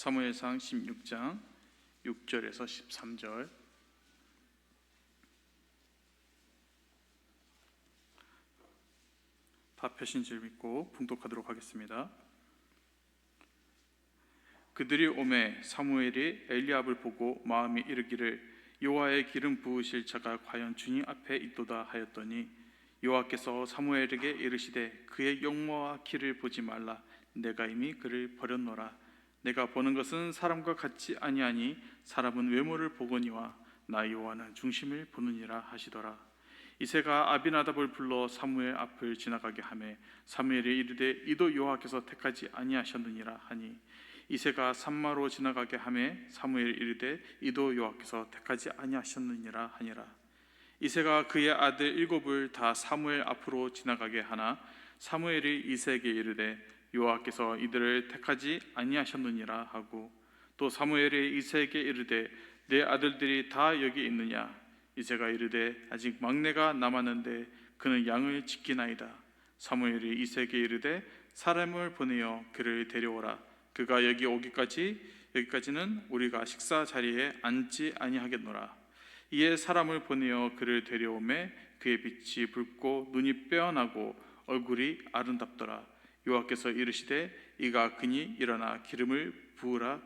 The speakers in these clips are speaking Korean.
사무엘상 16장 6절에서 13절. 다 펴신 줄 믿고 봉독하도록 하겠습니다. 그들이 오매 사무엘이 엘리압을 보고 마음이 이르기를 여호와의 기름 부으실 자가 과연 주님 앞에 있도다 하였더니 여호와께서 사무엘에게 이르시되 그의 용모와 키를 보지 말라. 내가 이미 그를 버렸노라. 내가 보는 것은 사람과 같지 아니하니 사람은 외모를 보거니와 나 여호와는 중심을 보느니라 하시더라. 이새가 아비나답을 불러 사무엘 앞을 지나가게 하매 사무엘이 이르되 이도 여호와께서 택하지 아니하셨느니라 하니 이새가 산마로 지나가게 하매 사무엘이 이르되 이도 여호와께서 택하지 아니하셨느니라 하니라. 이새가 그의 아들 7을 다 사무엘 앞으로 지나가게 하나 사무엘이 이새에게 이르되 여호와께서 이들을 택하지 아니하셨느니라 하고 또 사무엘이 이새에게 이르되 내 아들들이 다 여기 있느냐. 이새가 이르되 아직 막내가 남았는데 그는 양을 지키나이다. 사무엘이 이새에게 이르되 사람을 보내어 그를 데려오라. 그가 여기 오기까지는 우리가 식사 자리에 앉지 아니하겠노라. 이에 사람을 보내어 그를 데려오매 그의 빛이 붉고 눈이 빼어나고 얼굴이 아름답더라. 여호와께서 이르시되 이가 그니 일어나 기름을 부으라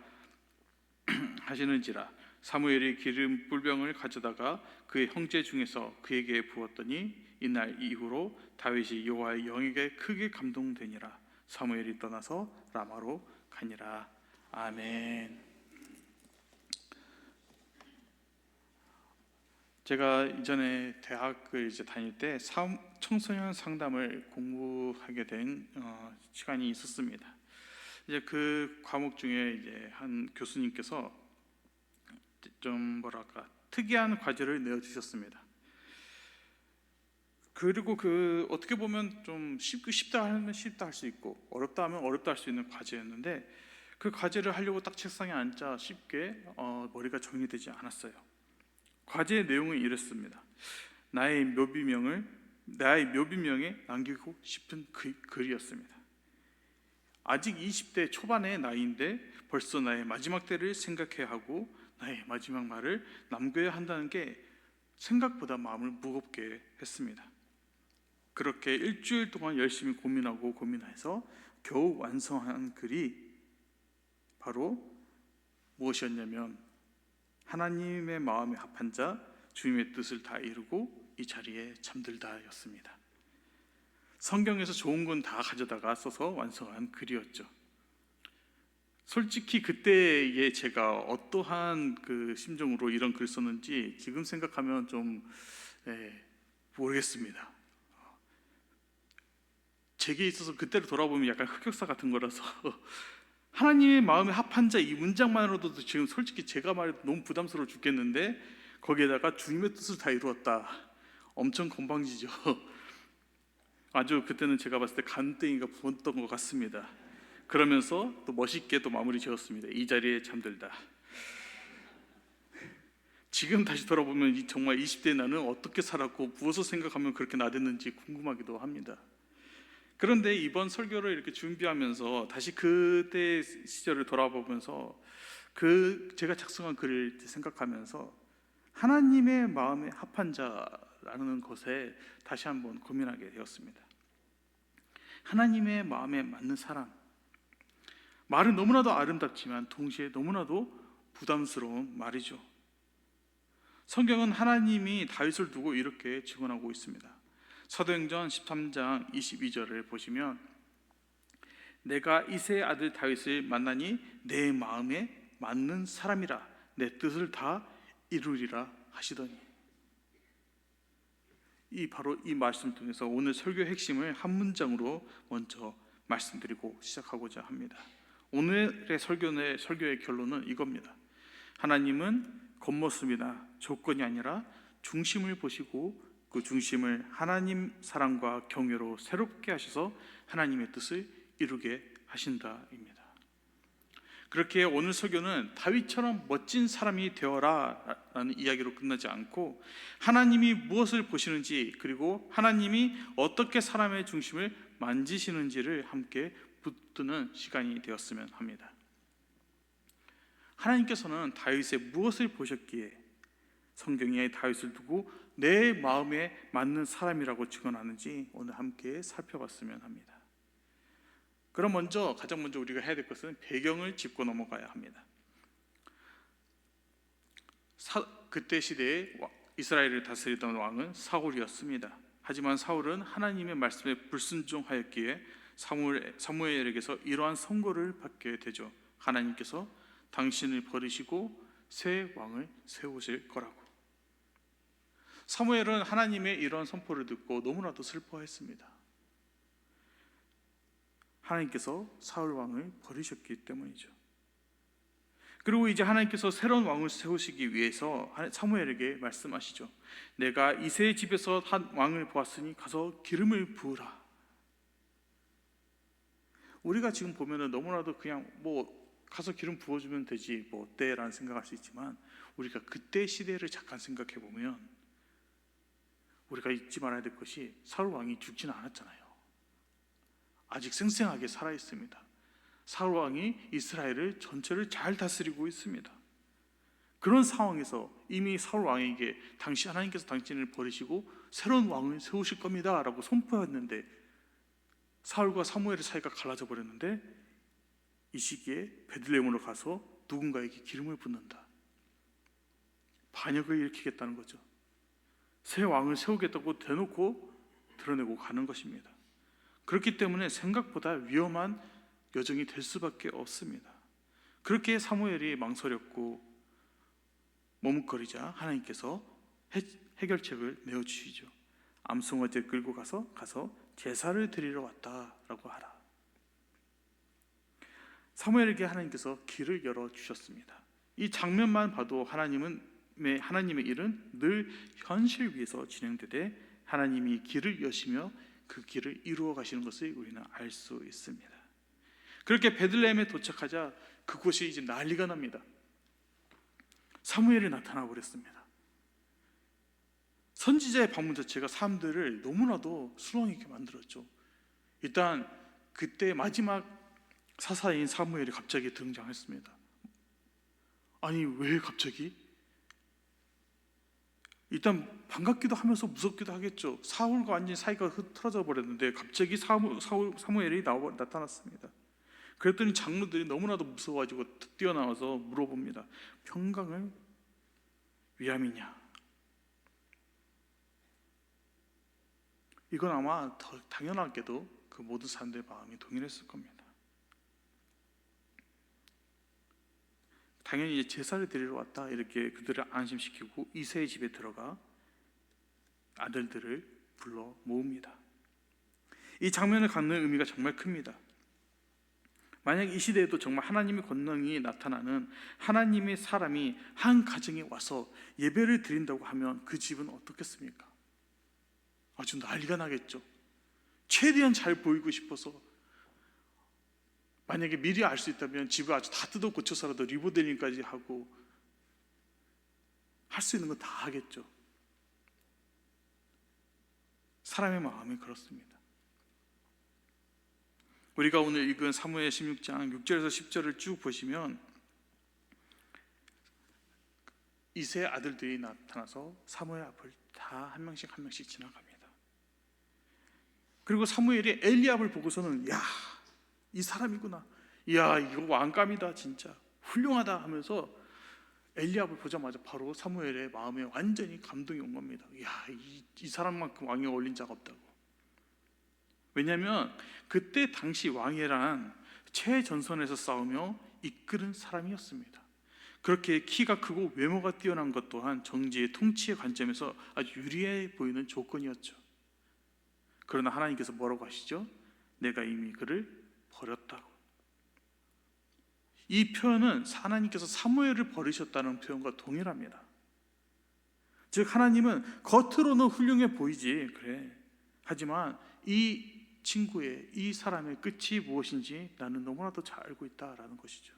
하시는지라. 사무엘이 기름 뿔병을 가져다가 그의 형제 중에서 그에게 부었더니 이날 이후로 다윗이 여호와의 영에게 크게 감동되니라. 사무엘이 떠나서 라마로 가니라. 아멘. 제가 이전에 대학을 다닐 때 청소년 상담을 공부하게 된 시간이 있었습니다. 이제 그 과목 중에 한 교수님께서 좀 특이한 과제를 내어주셨습니다. 그리고 어떻게 보면 좀 쉽다 하면 쉽다 할 수 있고 어렵다 하면 어렵다 할 수 있는 과제였는데 그 과제를 하려고 딱 책상에 앉자 쉽게 머리가 정리되지 않았어요. 과제의 내용은 이랬습니다. 나의 묘비명에 남기고 싶은 글이었습니다. 아직 20대 초반의 나이인데 벌써 나의 마지막 때를 생각해야 하고 나의 마지막 말을 남겨야 한다는 게 생각보다 마음을 무겁게 했습니다. 그렇게 일주일 동안 열심히 고민해서 겨우 완성한 글이 바로 무엇이었냐면 하나님의 마음에 합한 자 주님의 뜻을 다 이루고 이 자리에 잠들다였습니다. 성경에서 좋은 건 다 가져다가 써서 완성한 글이었죠. 솔직히 그때의 제가 어떠한 심정으로 이런 글 썼는지 지금 생각하면 좀 모르겠습니다. 제게 있어서 그때를 돌아보면 약간 흑역사 같은 거라서 하나님의 마음에 합한 자 이 문장만으로도 지금 솔직히 제가 말해도 너무 부담스러워 죽겠는데 거기에다가 주님의 뜻을 다 이루었다. 엄청 건방지죠. 아주 그때는 제가 봤을 때 간땡이가 부었던 것 같습니다. 그러면서 또 멋있게 또 마무리 지었습니다. 이 자리에 잠들다. 지금 다시 돌아보면 정말 20대 나는 어떻게 살았고 무엇을 생각하면 그렇게 나댔는지 궁금하기도 합니다. 그런데 이번 설교를 이렇게 준비하면서 다시 그때 시절을 돌아보면서 제가 작성한 글을 생각하면서 하나님의 마음에 합한 자라는 것에 다시 한번 고민하게 되었습니다. 하나님의 마음에 맞는 사람, 말은 너무나도 아름답지만 동시에 너무나도 부담스러운 말이죠. 성경은 하나님이 다윗을 두고 이렇게 증언하고 있습니다. 사도행전 13장 22절을 보시면 내가 이새의 아들 다윗을 만나니 내 마음에 맞는 사람이라 내 뜻을 다 이루리라 하시더니 바로 이 말씀 통해서 오늘 설교의 핵심을 한 문장으로 먼저 말씀드리고 시작하고자 합니다. 오늘의 설교의 결론은 이겁니다. 하나님은 겉모습이나 조건이 아니라 중심을 보시고 그 중심을 하나님 사랑과 경외로 새롭게 하셔서 하나님의 뜻을 이루게 하신다입니다. 그렇게 오늘 설교는 다윗처럼 멋진 사람이 되어라 라는 이야기로 끝나지 않고 하나님이 무엇을 보시는지 그리고 하나님이 어떻게 사람의 중심을 만지시는지를 함께 붙드는 시간이 되었으면 합니다. 하나님께서는 다윗의 무엇을 보셨기에 성경에 다윗을 두고 내 마음에 맞는 사람이라고 증언하는지 오늘 함께 살펴봤으면 합니다. 그럼 가장 먼저 우리가 해야 될 것은 배경을 짚고 넘어가야 합니다. 그때 시대에 이스라엘을 다스리던 왕은 사울이었습니다. 하지만 사울은 하나님의 말씀에 불순종하였기에 사무엘에게서 이러한 선고를 받게 되죠. 하나님께서 당신을 버리시고 새 왕을 세우실 거라고. 사무엘은 하나님의 이런 선포를 듣고 너무나도 슬퍼했습니다. 하나님께서 사울 왕을 버리셨기 때문이죠. 그리고 이제 하나님께서 새로운 왕을 세우시기 위해서 사무엘에게 말씀하시죠. 내가 이새의 집에서 한 왕을 보았으니 가서 기름을 부으라. 우리가 지금 보면은 너무나도 그냥 가서 기름 부어주면 되지 어때? 라는 생각할 수 있지만, 우리가 그때 시대를 잠깐 생각해 보면 우리가 잊지 말아야 될 것이, 사울 왕이 죽지는 않았잖아요. 아직 생생하게 살아 있습니다. 사울 왕이 이스라엘을 전체를 잘 다스리고 있습니다. 그런 상황에서 이미 사울 왕에게 하나님께서 당신을 버리시고 새로운 왕을 세우실 겁니다 라고 선포했는데, 사울과 사무엘의 사이가 갈라져 버렸는데, 이 시기에 베들레헴으로 가서 누군가에게 기름을 붓는다. 반역을 일으키겠다는 거죠. 새 왕을 세우겠다고 대놓고 드러내고 가는 것입니다. 그렇기 때문에 생각보다 위험한 여정이 될 수밖에 없습니다. 그렇게 사무엘이 망설였고 머뭇거리자 하나님께서 해결책을 내어주시죠. 암송아지를 끌고 가서 제사를 드리러 왔다라고 하라. 사무엘에게 하나님께서 길을 열어주셨습니다. 이 장면만 봐도 하나님의 일은 늘 현실 위에서 진행되되 하나님이 길을 여시며 그 길을 이루어 가시는 것을 우리는 알 수 있습니다. 그렇게 베들레헴에 도착하자 그곳이 이제 난리가 납니다. 사무엘이 나타나 버렸습니다. 선지자의 방문 자체가 사람들을 너무나도 수렁이게 만들었죠. 일단 그때 마지막 사사인 사무엘이 갑자기 등장했습니다. 아니 왜 갑자기? 일단 반갑기도 하면서 무섭기도 하겠죠. 사울과 완전히 사이가 흐트러져 버렸는데 갑자기 사무엘이 나타났습니다. 그랬더니 장로들이 너무나도 무서워가지고 뛰어나와서 물어봅니다. 평강을 위함이냐? 이건 아마 더 당연하게도 그 모든 사람들의 마음이 동일했을 겁니다. 당연히 이제 제사를 드리러 왔다 이렇게 그들을 안심시키고 이새의 집에 들어가 아들들을 불러 모읍니다. 이 장면을 갖는 의미가 정말 큽니다. 만약 이 시대에도 정말 하나님의 권능이 나타나는 하나님의 사람이 한 가정에 와서 예배를 드린다고 하면 그 집은 어떻겠습니까? 아주 난리가 나겠죠. 최대한 잘 보이고 싶어서, 만약에 미리 알 수 있다면 집을 아주 다 뜯어 고쳐서라도 리모델링까지 하고 할 수 있는 건 다 하겠죠. 사람의 마음이 그렇습니다. 우리가 오늘 읽은 사무엘 16장 6절에서 10절을 쭉 보시면 이세 아들들이 나타나서 사무엘 앞을 다 한 명씩 지나갑니다. 그리고 사무엘이 엘리압을 보고서는 야, 이 사람이구나, 야 이거 왕감이다, 진짜 훌륭하다 하면서 엘리압을 보자마자 바로 사무엘의 마음에 완전히 감동이 온 겁니다. 야, 이 사람만큼 왕에 어울린 자가 없다고. 왜냐하면 그때 당시 왕이란 최전선에서 싸우며 이끄는 사람이었습니다. 그렇게 키가 크고 외모가 뛰어난 것 또한 정치의 통치의 관점에서 아주 유리해 보이는 조건이었죠. 그러나 하나님께서 뭐라고 하시죠? 내가 이미 그를 버렸다고. 이 표현은 하나님께서 사무엘을 버리셨다는 표현과 동일합니다. 즉 하나님은 겉으로는 훌륭해 보이지 그래, 하지만 이 친구의, 이 사람의 끝이 무엇인지 나는 너무나도 잘 알고 있다라는 것이죠.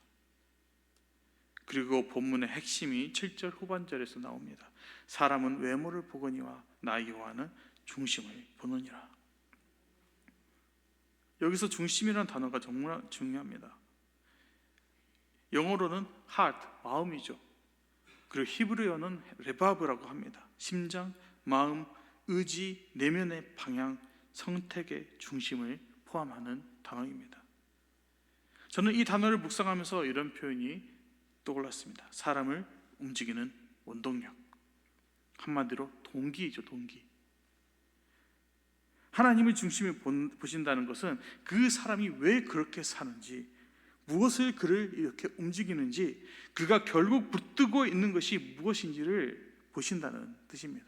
그리고 본문의 핵심이 7절 후반절에서 나옵니다. 사람은 외모를 보거니와 나 여호와는 중심을 보느니라. 여기서 중심이라는 단어가 정말 중요합니다. 영어로는 heart, 마음이죠. 그리고 히브리어는 레바브라고 합니다. 심장, 마음, 의지, 내면의 방향, 선택의 중심을 포함하는 단어입니다. 저는 이 단어를 묵상하면서 이런 표현이 떠올랐습니다. 사람을 움직이는 원동력. 한마디로 동기이죠, 동기. 하나님의 중심에 보신다는 것은 그 사람이 왜 그렇게 사는지, 무엇을 그를 이렇게 움직이는지, 그가 결국 붙들고 있는 것이 무엇인지를 보신다는 뜻입니다.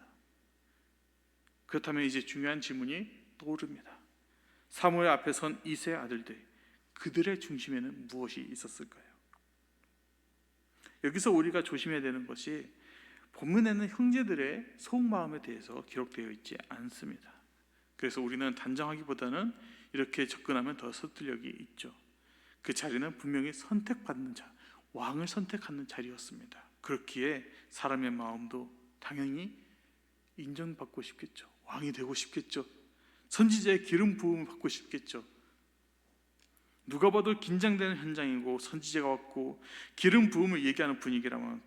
그렇다면 이제 중요한 질문이 떠오릅니다. 사무엘 앞에 선 이세 아들들, 그들의 중심에는 무엇이 있었을까요? 여기서 우리가 조심해야 되는 것이 본문에는 형제들의 속마음에 대해서 기록되어 있지 않습니다. 그래서 우리는 단정하기보다는 이렇게 접근하면 더 서툴력이 있죠. 그 자리는 분명히 선택받는 자, 왕을 선택하는 자리였습니다. 그렇기에 사람의 마음도 당연히 인정받고 싶겠죠. 왕이 되고 싶겠죠. 선지자의 기름 부음을 받고 싶겠죠. 누가 봐도 긴장되는 현장이고 선지자가 왔고 기름 부음을 얘기하는 분위기라면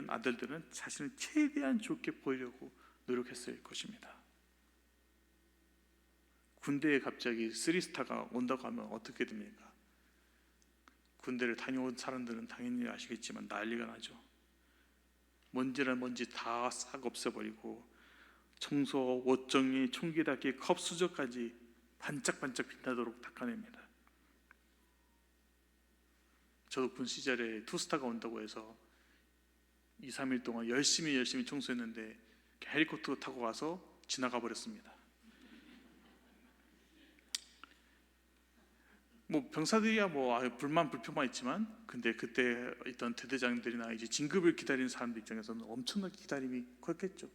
아들들은 자신을 최대한 좋게 보이려고 노력했을 것입니다. 군대에 갑자기 3스타가 온다고 하면 어떻게 됩니까? 군대를 다녀온 사람들은 당연히 아시겠지만 난리가 나죠. 먼지란 먼지 다 싹 없애버리고 청소, 옷정리, 총기 닦기, 컵 수저까지 반짝반짝 빛나도록 닦아냅니다. 저도 군 시절에 2스타가 온다고 해서 2, 3일 동안 열심히 청소했는데 헬리콥터 타고 와서 지나가 버렸습니다. 병사들이야 불평만 있지만, 근데 그때 있던 대대장들이나 이제 진급을 기다리는 사람들 입장에서는 엄청나게 기다림이 컸겠죠.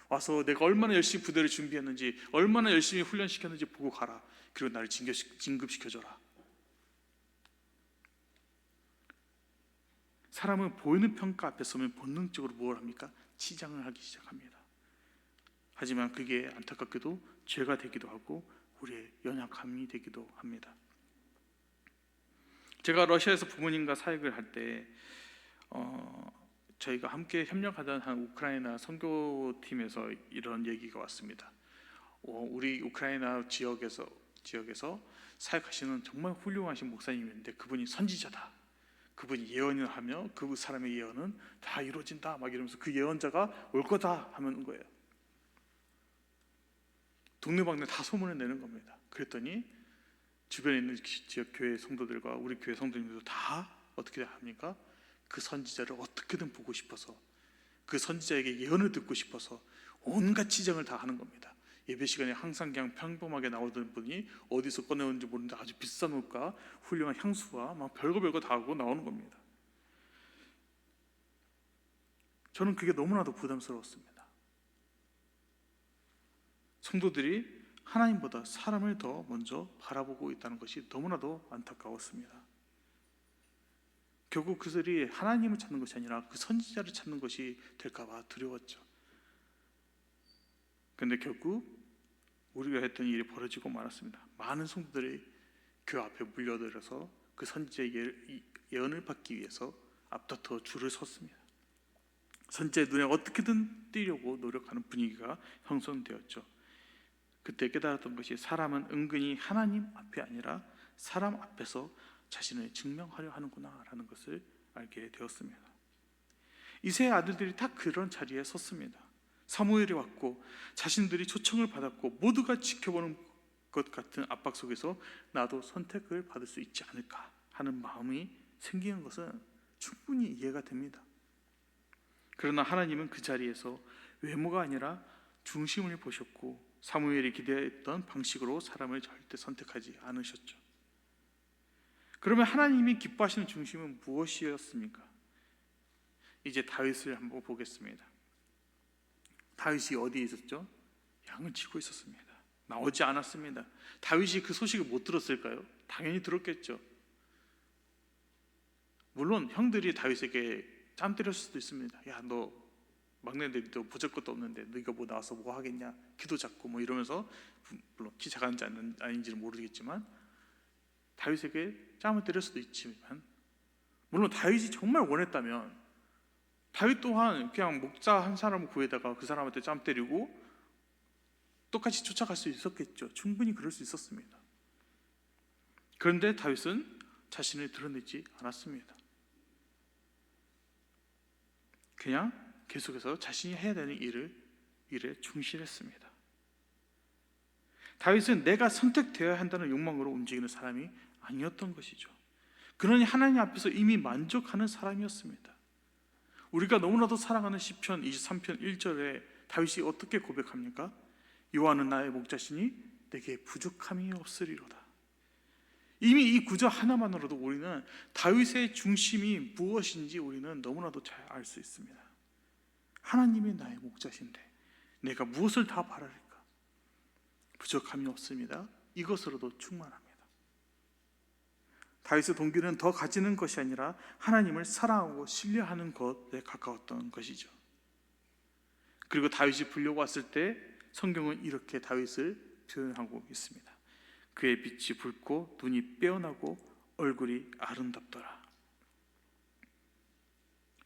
와서 내가 얼마나 열심히 부대를 준비했는지, 얼마나 열심히 훈련시켰는지 보고 가라. 그리고 나를 진급시켜줘라. 사람은 보이는 평가 앞에 서면 본능적으로 뭘 합니까? 치장을 하기 시작합니다. 하지만 그게 안타깝게도 죄가 되기도 하고 우리의 연약함이 되기도 합니다. 제가 러시아에서 부모님과 사역을 할 때 저희가 함께 협력하던 한 우크라이나 선교팀에서 이런 얘기가 왔습니다. 우리 우크라이나 지역에서 사역하시는 정말 훌륭하신 목사님인데 그분이 선지자다. 그분이 예언을 하며 그 사람의 예언은 다 이루어진다 막 이러면서 그 예언자가 올 거다 하는 거예요. 동네방네 다 소문을 내는 겁니다. 그랬더니 주변에 있는 지역 교회 성도들과 우리 교회 성도님들도 다 어떻게 합니까? 그 선지자를 어떻게든 보고 싶어서, 그 선지자에게 예언을 듣고 싶어서 온갖 치정을 다 하는 겁니다. 예배 시간에 항상 그냥 평범하게 나오던 분이 어디서 꺼내오는지 모르는데 아주 비싼 옷과 훌륭한 향수와 막 별거 다 하고 나오는 겁니다. 저는 그게 너무나도 부담스러웠습니다. 성도들이 하나님보다 사람을 더 먼저 바라보고 있다는 것이 너무나도 안타까웠습니다. 결국 그들이 하나님을 찾는 것이 아니라 그 선지자를 찾는 것이 될까 봐 두려웠죠. 그런데 결국 우리가 했던 일이 벌어지고 말았습니다. 많은 성도들이 그 앞에 물려들어서 그 선지자의 예언을 받기 위해서 앞다퉈 줄을 섰습니다. 선지자의 눈에 어떻게든 띄려고 노력하는 분위기가 형성되었죠. 그때 깨달았던 것이 사람은 은근히 하나님 앞이 아니라 사람 앞에서 자신을 증명하려 하는구나 라는 것을 알게 되었습니다. 이새의 아들들이 다 그런 자리에 섰습니다. 사무엘이 왔고 자신들이 초청을 받았고 모두가 지켜보는 것 같은 압박 속에서 나도 선택을 받을 수 있지 않을까 하는 마음이 생기는 것은 충분히 이해가 됩니다. 그러나 하나님은 그 자리에서 외모가 아니라 중심을 보셨고 사무엘이 기대했던 방식으로 사람을 절대 선택하지 않으셨죠. 그러면 하나님이 기뻐하시는 중심은 무엇이었습니까? 이제 다윗을 한번 보겠습니다. 다윗이 어디에 있었죠? 양을 치고 있었습니다. 나오지 않았습니다. 다윗이 그 소식을 못 들었을까요? 당연히 들었겠죠. 물론 형들이 다윗에게 짬 때렸을 수도 있습니다. 야, 너 막내인데 너 보잘 것도 없는데 너희가 뭐 나와서 뭐 하겠냐, 키도 작고 뭐 이러면서, 물론 키 작은지 아닌지는 모르겠지만 다윗에게 짬을 때릴 수도 있지만 물론 다윗이 정말 원했다면 다윗 또한 그냥 목자 한 사람을 구해다가 그 사람한테 짬 때리고 똑같이 쫓아갈 수 있었겠죠. 충분히 그럴 수 있었습니다. 그런데 다윗은 자신을 드러내지 않았습니다. 그냥 계속해서 자신이 해야 되는 일에 충실했습니다. 다윗은 내가 선택되어야 한다는 욕망으로 움직이는 사람이 아니었던 것이죠. 그러니 하나님 앞에서 이미 만족하는 사람이었습니다. 우리가 너무나도 사랑하는 시편 23편 1절에 다윗이 어떻게 고백합니까? 여호와는 나의 목자시니 내게 부족함이 없으리로다. 이미 이 구절 하나만으로도 우리는 다윗의 중심이 무엇인지 우리는 너무나도 잘 알 수 있습니다. 하나님이 나의 목자신데 내가 무엇을 다 바랄까? 부족함이 없습니다. 이것으로도 충만합니다. 다윗의 동기는 더 가지는 것이 아니라 하나님을 사랑하고 신뢰하는 것에 가까웠던 것이죠. 그리고 다윗이 불려왔을 때 성경은 이렇게 다윗을 표현하고 있습니다. 그의 빛이 붉고 눈이 빼어나고 얼굴이 아름답더라.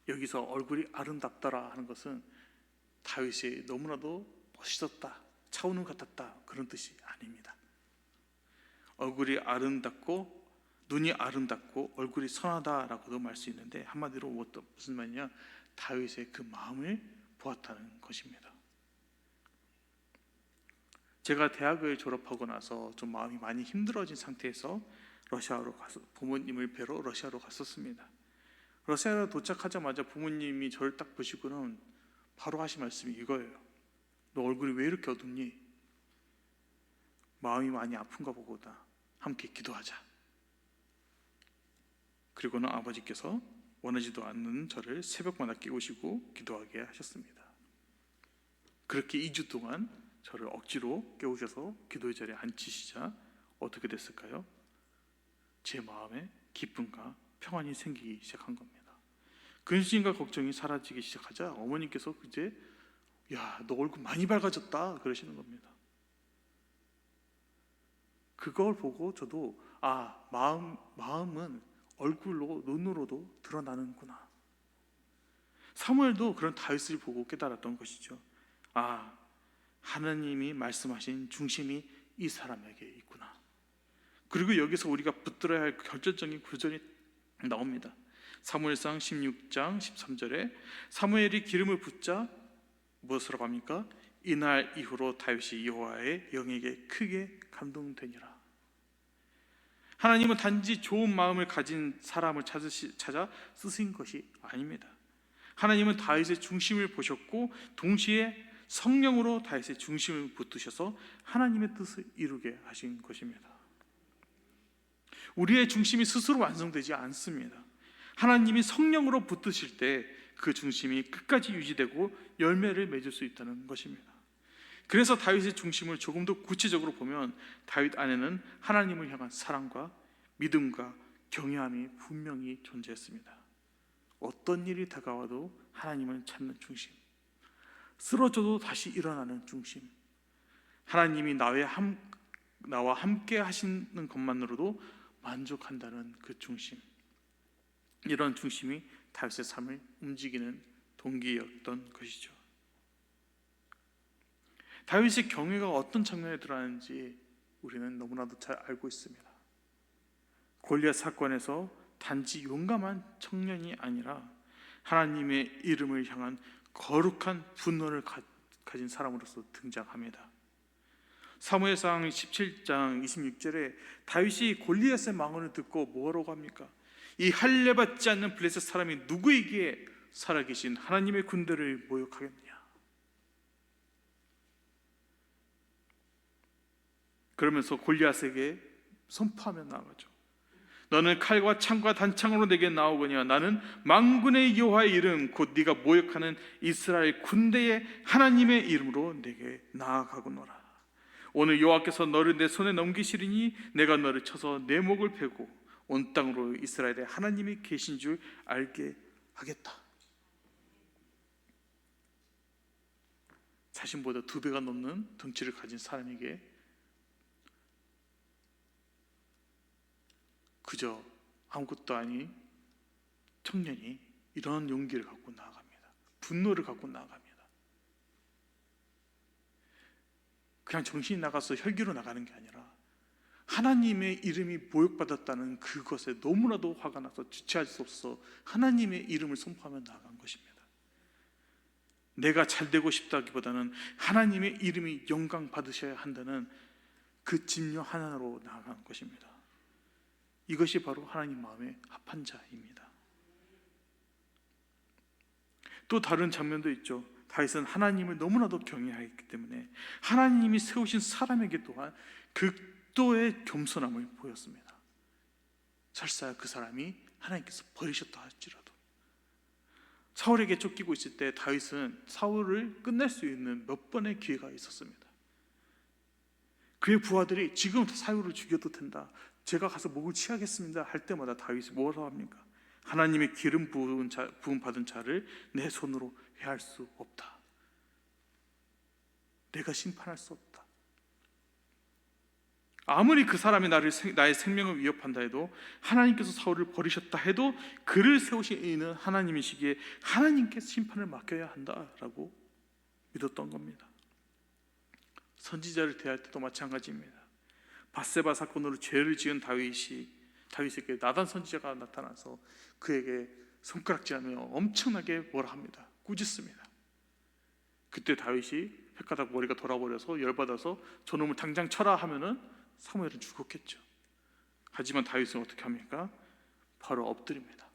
여기서 얼굴이 아름답더라 하는 것은 다윗이 너무나도 멋있었다, 차우는 것 같았다 그런 뜻이 아닙니다. 얼굴이 아름답고 눈이 아름답고 얼굴이 선하다라고도 말 수 있는데 한마디로 무슨 말이냐, 다윗의 그 마음을 보았다는 것입니다. 제가 대학을 졸업하고 나서 좀 마음이 많이 힘들어진 상태에서 러시아로 가서 부모님을 뵈러 러시아로 갔었습니다. 러시아로 도착하자마자 부모님이 저를 딱 보시고는 바로 하신 말씀이 이거예요. 너 얼굴이 왜 이렇게 어둡니? 마음이 많이 아픈가 보다. 함께 기도하자. 그리고는 아버지께서 원하지도 않는 저를 새벽마다 깨우시고 기도하게 하셨습니다. 그렇게 2주 동안 저를 억지로 깨우셔서 기도의 자리에 앉히시자 어떻게 됐을까요? 제 마음에 기쁨과 평안이 생기기 시작한 겁니다. 근심과 걱정이 사라지기 시작하자 어머님께서 이제 야, 너 얼굴 많이 밝아졌다 그러시는 겁니다. 그걸 보고 저도 마음은 얼굴로 눈으로도 드러나는구나. 사무엘도 그런 다윗을 보고 깨달았던 것이죠. 하나님이 말씀하신 중심이 이 사람에게 있구나. 그리고 여기서 우리가 붙들어야 할 결정적인 구절이 나옵니다. 사무엘상 16장 13절에 사무엘이 기름을 붓자 무엇으로 합니까? 이날 이후로 다윗이 여호와의 영에게 크게 감동되니라. 하나님은 단지 좋은 마음을 가진 사람을 찾아 쓰신 것이 아닙니다. 하나님은 다윗의 중심을 보셨고 동시에 성령으로 다윗의 중심을 붙드셔서 하나님의 뜻을 이루게 하신 것입니다. 우리의 중심이 스스로 완성되지 않습니다. 하나님이 성령으로 붙드실 때 그 중심이 끝까지 유지되고 열매를 맺을 수 있다는 것입니다. 그래서 다윗의 중심을 조금 더 구체적으로 보면 다윗 안에는 하나님을 향한 사랑과 믿음과 경외함이 분명히 존재했습니다. 어떤 일이 다가와도 하나님을 찾는 중심, 쓰러져도 다시 일어나는 중심, 하나님이 나와 함께 하시는 것만으로도 만족한다는 그 중심, 이런 중심이 다윗의 삶을 움직이는 동기였던 것이죠. 다윗의 경외가 어떤 장면에 드러나는지 우리는 너무나도 잘 알고 있습니다. 골리앗 사건에서 단지 용감한 청년이 아니라 하나님의 이름을 향한 거룩한 분노를 가진 사람으로서 등장합니다. 사무엘상 17장 26절에 다윗이 골리앗의 망언을 듣고 뭐라고 합니까? 이 할례받지 않는 블레셋 사람이 누구에게 살아계신 하나님의 군대를 모욕하겠느냐? 그러면서 골리앗에게 선포하며 나아가죠. 너는 칼과 창과 단창으로 내게 나오거니와 나는 만군의 여호와의 이름 곧 네가 모욕하는 이스라엘 군대의 하나님의 이름으로 내게 나아가거노라. 오늘 여호와께서 너를 내 손에 넘기시리니 내가 너를 쳐서 내 목을 베고 온 땅으로 이스라엘의 하나님이 계신 줄 알게 하겠다. 자신보다 2배가 넘는 덩치를 가진 사람에게 그저 아무것도 아닌 청년이 이런 용기를 갖고 나아갑니다. 분노를 갖고 나아갑니다. 그냥 정신이 나가서 혈기로 나가는 게 아니라 하나님의 이름이 모욕받았다는 그것에 너무나도 화가 나서 주체할 수 없어 하나님의 이름을 선포하며 나아간 것입니다. 내가 잘 되고 싶다기보다는 하나님의 이름이 영광 받으셔야 한다는 그 진료 하나로 나아간 것입니다. 이것이 바로 하나님 마음에 합한 자입니다. 또 다른 장면도 있죠. 다윗은 하나님을 너무나도 경외하였기 때문에 하나님이 세우신 사람에게 또한 극도의 겸손함을 보였습니다. 설사 그 사람이 하나님께서 버리셨다 할지라도. 사울에게 쫓기고 있을 때 다윗은 사울을 끝낼 수 있는 몇 번의 기회가 있었습니다. 그의 부하들이 지금 사울을 죽여도 된다, 제가 가서 목을 취하겠습니다 할 때마다 다윗이 뭐라고 합니까? 하나님의 기름 부은 받은 자를 내 손으로 해할 수 없다. 내가 심판할 수 없다. 아무리 그 사람이 나의 생명을 위협한다 해도, 하나님께서 사울을 버리셨다 해도 그를 세우신 이는 하나님이시기에 하나님께 심판을 맡겨야 한다라고 믿었던 겁니다. 선지자를 대할 때도 마찬가지입니다. 밧세바 사건으로 죄를 지은 다윗에게 나단 선지자가 나타나서 그에게 손가락질하며 엄청나게 뭐라 합니다. 꾸짖습니다. 그때 다윗이 헷가닥 머리가 돌아버려서 열받아서 저놈을 당장 쳐라 하면은 사무엘은 죽었겠죠. 하지만 다윗은 어떻게 합니까? 바로 엎드립니다.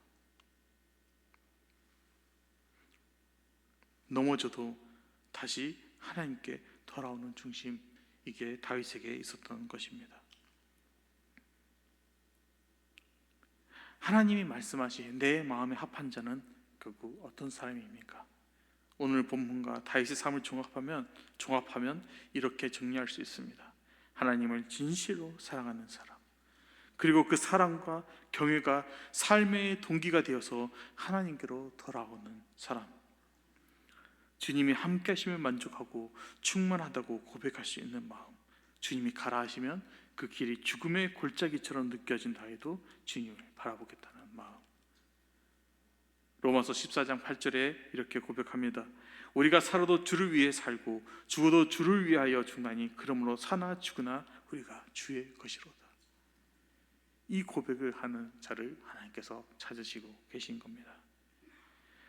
넘어져도 다시 하나님께 돌아오는 중심, 이게 다윗에게 있었던 것입니다. 하나님이 말씀하신 내 마음에 합한 자는 결국 어떤 사람입니까? 오늘 본문과 다윗의 삶을 종합하면 이렇게 정리할 수 있습니다. 하나님을 진실로 사랑하는 사람, 그리고 그 사랑과 경외가 삶의 동기가 되어서 하나님께로 돌아오는 사람, 주님이 함께 하심을 만족하고 충만하다고 고백할 수 있는 마음, 주님이 가라 하시면 그 길이 죽음의 골짜기처럼 느껴진다 해도 주님을 바라보겠다는 마음. 로마서 14장 8절에 이렇게 고백합니다. 우리가 살아도 주를 위해 살고 죽어도 주를 위하여 죽나니 그러므로 사나 죽으나 우리가 주의 것이로다. 이 고백을 하는 자를 하나님께서 찾으시고 계신 겁니다.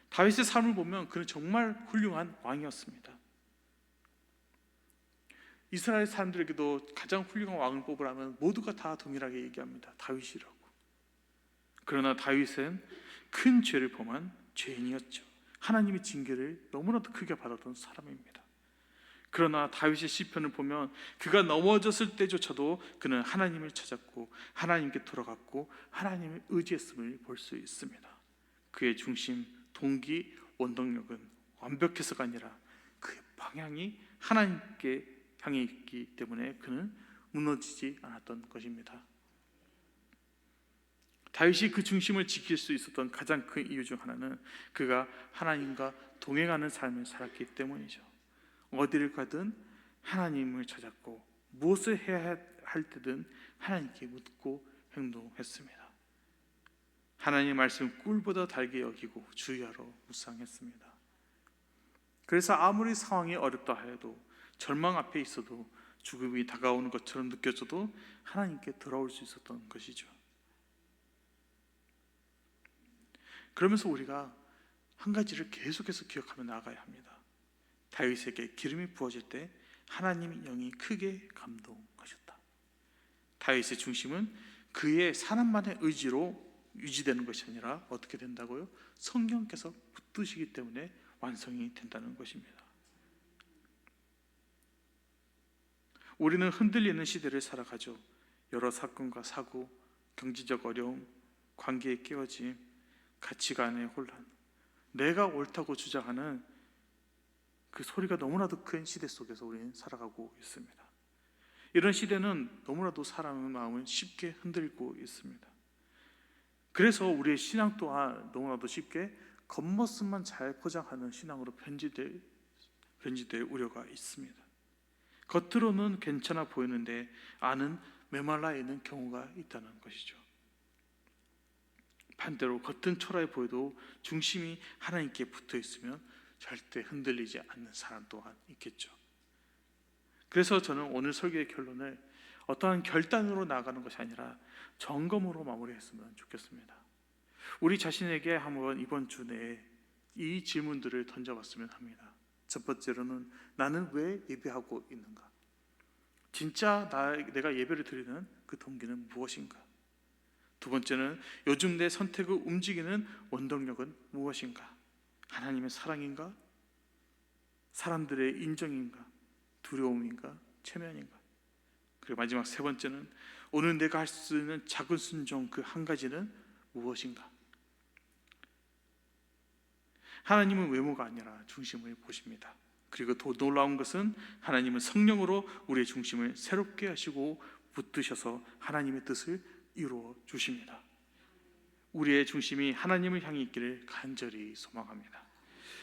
다윗의 삶을 보면 그는 정말 훌륭한 왕이었습니다. 이스라엘 사람들에게도 가장 훌륭한 왕을 뽑으라면 모두가 다 동일하게 얘기합니다. 다윗이라고. 그러나 다윗은 큰 죄를 범한 죄인이었죠. 하나님의 징계를 너무나도 크게 받았던 사람입니다. 그러나 다윗의 시편을 보면 그가 넘어졌을 때조차도 그는 하나님을 찾았고 하나님께 돌아갔고 하나님을 의지했음을 볼 수 있습니다. 그의 중심, 동기, 원동력은 완벽해서가 아니라 그의 방향이 하나님께 향해 있기 때문에 그는 무너지지 않았던 것입니다. 다윗이 그 중심을 지킬 수 있었던 가장 큰 이유 중 하나는 그가 하나님과 동행하는 삶을 살았기 때문이죠. 어디를 가든 하나님을 찾았고 무엇을 해야 할 때든 하나님께 묻고 행동했습니다. 하나님의 말씀 꿀보다 달게 여기고 주의하러 묵상했습니다. 그래서 아무리 상황이 어렵다 해도, 절망 앞에 있어도, 죽음이 다가오는 것처럼 느껴져도 하나님께 돌아올 수 있었던 것이죠. 그러면서 우리가 한 가지를 계속해서 기억하며 나아가야 합니다. 다윗에게 기름이 부어질 때 하나님의 영이 크게 감동하셨다. 다윗의 중심은 그의 사람만의 의지로 유지되는 것이 아니라 어떻게 된다고요? 성령께서 붙드시기 때문에 완성이 된다는 것입니다. 우리는 흔들리는 시대를 살아가죠. 여러 사건과 사고, 경제적 어려움, 관계의 깨어짐, 가치관의 혼란, 내가 옳다고 주장하는 그 소리가 너무나도 큰 시대 속에서 우리는 살아가고 있습니다. 이런 시대는 너무나도 사람의 마음을 쉽게 흔들고 있습니다. 그래서 우리의 신앙 또한 너무나도 쉽게 겉모습만 잘 포장하는 신앙으로 변질될 우려가 있습니다. 겉으로는 괜찮아 보이는데 안은 메말라 있는 경우가 있다는 것이죠. 반대로 겉은 초라해 보여도 중심이 하나님께 붙어 있으면 절대 흔들리지 않는 사람 또한 있겠죠. 그래서 저는 오늘 설교의 결론을 어떠한 결단으로 나아가는 것이 아니라 점검으로 마무리했으면 좋겠습니다. 우리 자신에게 한번 이번 주 내에 이 질문들을 던져봤으면 합니다. 첫 번째로는 나는 왜 예배하고 있는가? 진짜 내가 예배를 드리는 그 동기는 무엇인가? 두 번째는 요즘 내 선택을 움직이는 원동력은 무엇인가? 하나님의 사랑인가? 사람들의 인정인가? 두려움인가? 체면인가? 그리고 마지막 세 번째는 오늘 내가 할 수 있는 작은 순종 그 한 가지는 무엇인가? 하나님은 외모가 아니라 중심을 보십니다. 그리고 더 놀라운 것은 하나님은 성령으로 우리의 중심을 새롭게 하시고 붙드셔서 하나님의 뜻을 이루어 주십니다. 우리의 중심이 하나님을 향해 있기를 간절히 소망합니다.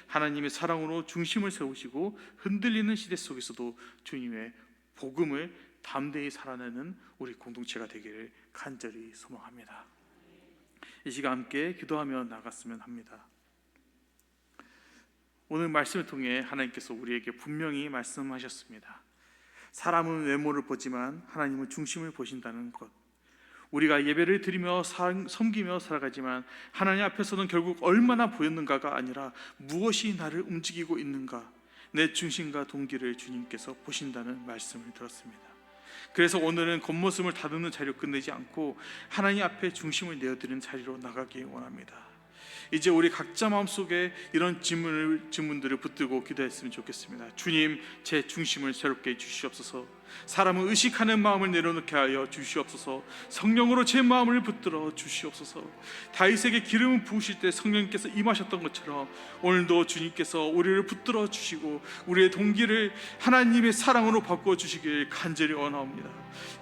하나님의 사랑으로 중심을 세우시고 흔들리는 시대 속에서도 주님의 복음을 담대히 살아내는 우리 공동체가 되기를 간절히 소망합니다. 이 시간 함께 기도하며 나갔으면 합니다. 오늘 말씀을 통해 하나님께서 우리에게 분명히 말씀하셨습니다. 사람은 외모를 보지만 하나님은 중심을 보신다는 것. 우리가 예배를 드리며 섬기며 살아가지만 하나님 앞에서는 결국 얼마나 보였는가가 아니라 무엇이 나를 움직이고 있는가, 내 중심과 동기를 주님께서 보신다는 말씀을 들었습니다. 그래서 오늘은 겉모습을 다듬는 자리로 끝내지 않고 하나님 앞에 중심을 내어드리는 자리로 나가기 원합니다. 이제 우리 각자 마음속에 이런 질문들을 붙들고 기도했으면 좋겠습니다. 주님, 제 중심을 새롭게 해주시옵소서. 사람을 의식하는 마음을 내려놓게 하여 주시옵소서. 성령으로 제 마음을 붙들어 주시옵소서. 다윗에게 기름을 부으실 때 성령님께서 임하셨던 것처럼 오늘도 주님께서 우리를 붙들어 주시고 우리의 동기를 하나님의 사랑으로 바꿔주시길 간절히 원합니다.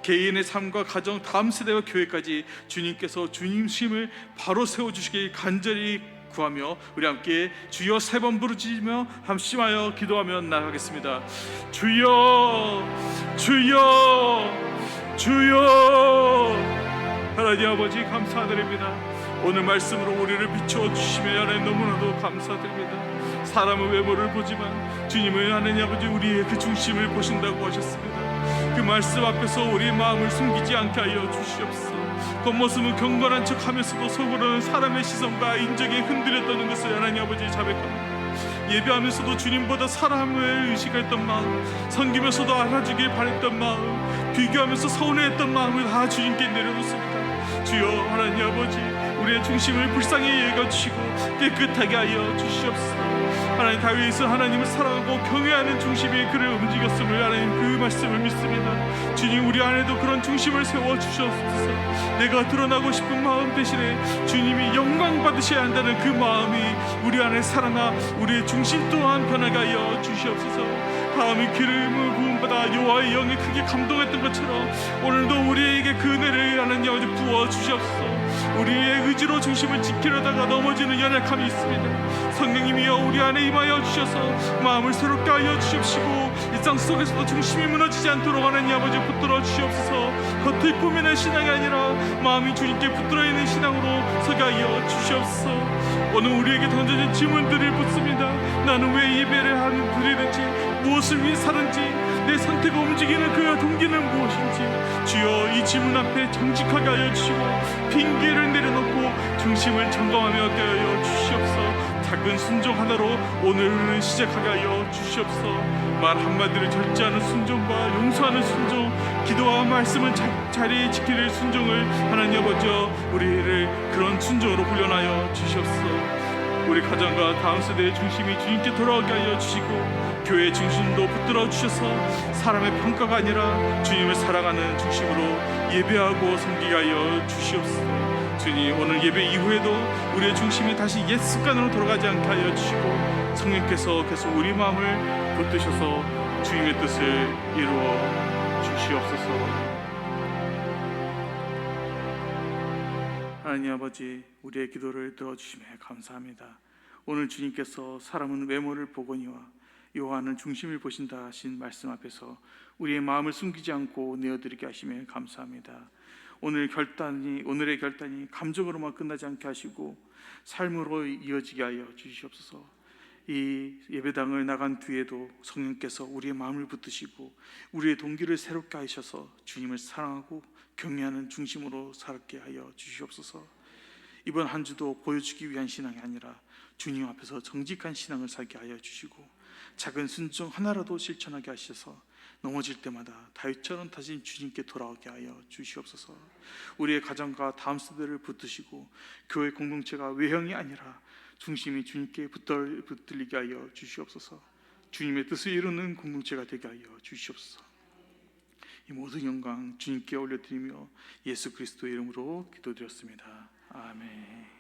개인의 삶과 가정, 다음 세대와 교회까지 주님께서 중심을 바로 세워주시길 간절히 구하며 우리 함께 주여 세 번 부르짖으며 함심하여 기도하며 나가겠습니다. 주여, 주여, 주여. 하나님 아버지 감사드립니다. 오늘 말씀으로 우리를 비춰주시며 하나님 너무나도 감사드립니다. 사람은 외모를 보지만 주님은 하나님 아버지 우리의 그 중심을 보신다고 하셨습니다. 그 말씀 앞에서 우리의 마음을 숨기지 않게 하여 주시옵소서. 겉모습은 경건한 척하면서도 속으로는 사람의 시선과 인정에 흔들렸다는 것을 하나님 아버지 자백합니다. 예배하면서도 주님보다 사람을 의식했던 마음, 섬기면서도 알아주길 바랬던 마음, 비교하면서 서운해했던 마음을 다 주님께 내려놓습니다. 주여 하나님 아버지 우리의 중심을 불쌍히 여겨주시고 깨끗하게 하여 주시옵소서. 하나님 다윗은 하나님을 사랑하고 경외하는 중심이 그를 움직였음을 하나님 그 말씀을 믿습니다. 주님 우리 안에도 그런 중심을 세워주시옵소서. 내가 드러나고 싶은 마음 대신에 주님이 영광 받으셔야 한다는 그 마음이 우리 안에 살아나 우리의 중심 또한 변하게 하여 주시옵소서. 다음이 기름을 부음받아 여호와의 영이 크게 감동했던 것처럼 오늘도 우리에게 그 은혜를 하나님 아버지 부어주시옵소서. 우리의 의지로 중심을 지키려다가 넘어지는 연약함이 있습니다. 성령님이여 우리 안에 임하여 주셔서 마음을 새롭게 하여 주시옵시고 일상 속에서도 중심이 무너지지 않도록 하나님 아버지 붙들어 주시옵소서. 겉을 꾸미는 신앙이 아니라 마음이 주님께 붙들어 있는 신앙으로 서게 하여 주시옵소서. 오늘 우리에게 던져진 질문들을 묻습니다. 나는 왜 예배를 드리는지, 무엇을 위해 사는지, 내 선택을 움직이는 그 동기는 무엇인지 주여 이 질문 앞에 정직하게 하여 주시고 핑계를 내려놓고 중심을 점검하며 하여 주시옵소서. 작은 순종 하나로 오늘을 시작하게 하여 주시옵소서. 말 한마디를 절제하는 순종과 용서하는 순종, 기도와 말씀을 자리에 지키는 순종을 하나님 아버지 우리를 그런 순종으로 훈련하여 주시옵소서. 우리 가정과 다음 세대의 중심이 주님께 돌아오게 하여 주시고 교회의 중심도 붙들어 주셔서 사람의 평가가 아니라 주님을 사랑하는 중심으로 예배하고 섬기게 하여 주시옵소서. 주님 오늘 예배 이후에도 우리의 중심이 다시 옛 습관으로 돌아가지 않게 하여 주시고 성령께서 계속 우리 마음을 붙드셔서 주님의 뜻을 이루어 주시옵소서. 하나님 아버지 우리의 기도를 들어주심에 감사합니다. 오늘 주님께서 사람은 외모를 보거니와 여호와는 중심을 보신다 하신 말씀 앞에서 우리의 마음을 숨기지 않고 내어드리게 하심에 감사합니다. 오늘의 결단이 감정으로만 끝나지 않게 하시고 삶으로 이어지게 하여 주시옵소서. 이 예배당을 나간 뒤에도 성령께서 우리의 마음을 붙드시고 우리의 동기를 새롭게 하셔서 주님을 사랑하고 경외하는 중심으로 살게 하여 주시옵소서. 이번 한 주도 보여주기 위한 신앙이 아니라 주님 앞에서 정직한 신앙을 살게 하여 주시고 작은 순종 하나라도 실천하게 하셔서 넘어질 때마다 다윗처럼 다시 주님께 돌아오게 하여 주시옵소서. 우리의 가정과 다음 세대를 붙드시고 교회 공동체가 외형이 아니라 중심이 주님께 붙들리게 하여 주시옵소서. 주님의 뜻을 이루는 공동체가 되게 하여 주시옵소서. 이 모든 영광 주님께 올려드리며 예수 그리스도의 이름으로 기도드렸습니다. 아멘.